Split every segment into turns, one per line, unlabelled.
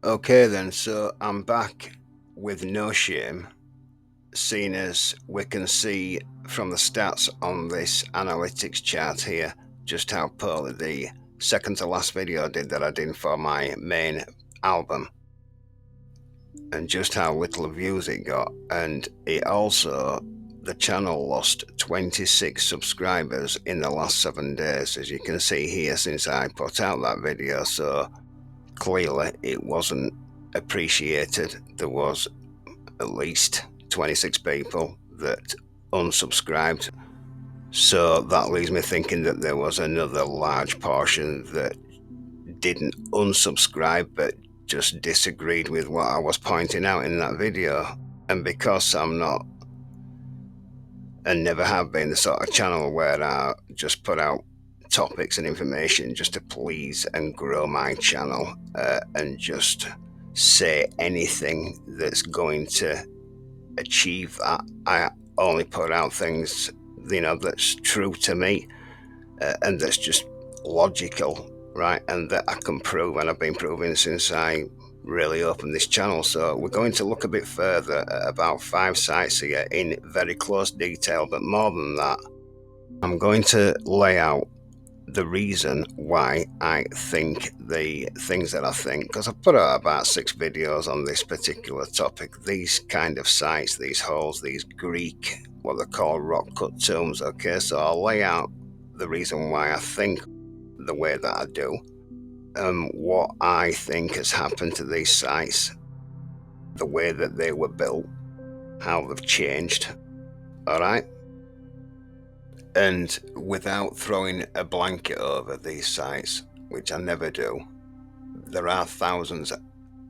Okay then, so I'm back with no shame, seeing as we can see from the stats on this analytics chart here just how poorly the second to last video did that I did for my main album, and just how little views it got. And it also, the channel lost 26 subscribers in the last 7 days, as you can see here, since I put out that video. So clearly it wasn't appreciated. There was at least 26 people that unsubscribed, so that leaves me thinking that there was another large portion that didn't unsubscribe but just disagreed with what I was pointing out in that video. And because I'm not, and never have been, the sort of channel where I just put out topics and information just to please and grow my channel, and just say anything that's going to achieve that, I only put out things, that's true to me, and that's just logical, right? And that I can prove, and I've been proving since I really opened this channel. So we're going to look a bit further at about 5 sites here in very close detail, but more than that, I'm going to lay out the reason why I think the things that I think, because I've put out about 6 videos on this particular topic, these kind of sites, these holes, these Greek, what they call rock cut tombs. Okay, so I'll lay out the reason why I think the way that I do, what I think has happened to these sites, the way that they were built, how they've changed. All right. And without throwing a blanket over these sites, which I never do, there are thousands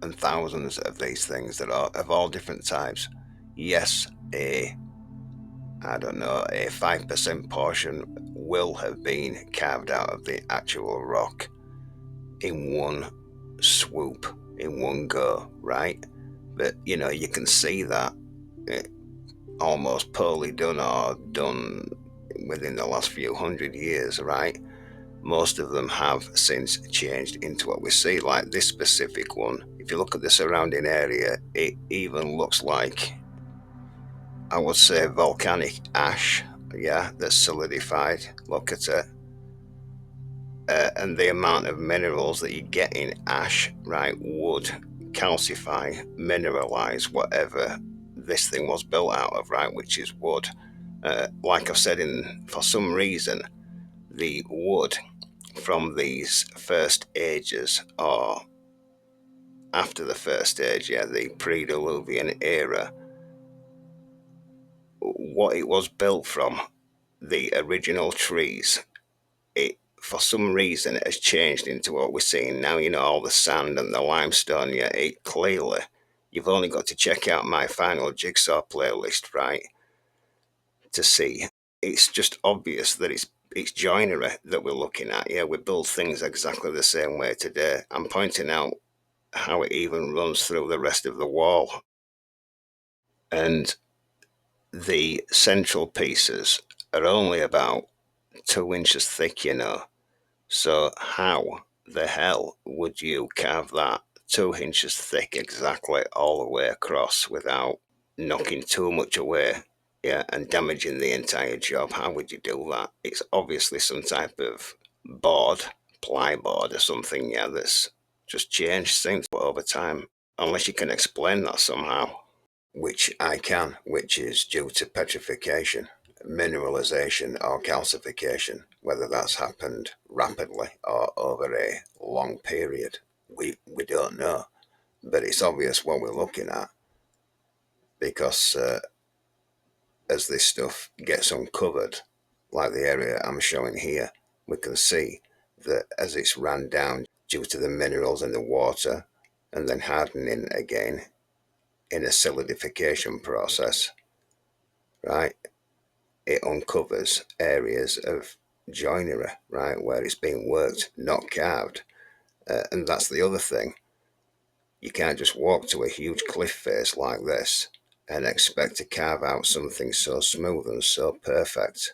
and thousands of these things that are of all different types. Yes, I don't know, a 5% portion will have been carved out of the actual rock in one swoop, in one go, right? But you can see that almost poorly done, or done within the last few hundred years, right? Most of them have since changed into what we see, like this specific one. If you look at the surrounding area, it even looks like, I would say, volcanic ash, yeah, that's solidified. Look at it. And the amount of minerals that you get in ash, right, would calcify, mineralize whatever this thing was built out of, right, which is wood. Like I've said, for some reason, the wood from these first ages, or after the first age, yeah, the pre-Diluvian era, what it was built from, the original trees, it for some reason it has changed into what we're seeing now, all the sand and the limestone. Yeah, it clearly, you've only got to check out my final jigsaw playlist, right, to see. It's just obvious that it's joinery that we're looking at. Yeah, we build things exactly the same way today. I'm pointing out how it even runs through the rest of the wall. And the central pieces are only about 2 inches thick. So how the hell would you carve that 2 inches thick exactly all the way across without knocking too much away, yeah, and damaging the entire job? How would you do that? It's obviously some type of board, plyboard or something, yeah, that's just changed things over time, unless you can explain that somehow, which I can, which is due to petrification, mineralization, or calcification. Whether that's happened rapidly or over a long period, we don't know. But it's obvious what we're looking at, because as this stuff gets uncovered, like the area I'm showing here, we can see that as it's ran down due to the minerals in the water and then hardening again in a solidification process, right, it uncovers areas of joinery, right, where it's being worked, not carved. And that's the other thing. You can't just walk to a huge cliff face like this and expect to carve out something so smooth and so perfect,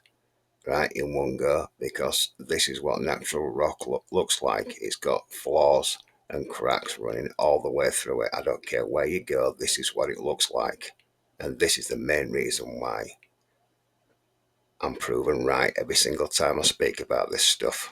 right, in one go, because this is what natural rock looks like. It's got flaws, and cracks running all the way through it. I don't care where you go, this is what it looks like. And this is the main reason why I'm proven right every single time I speak about this stuff.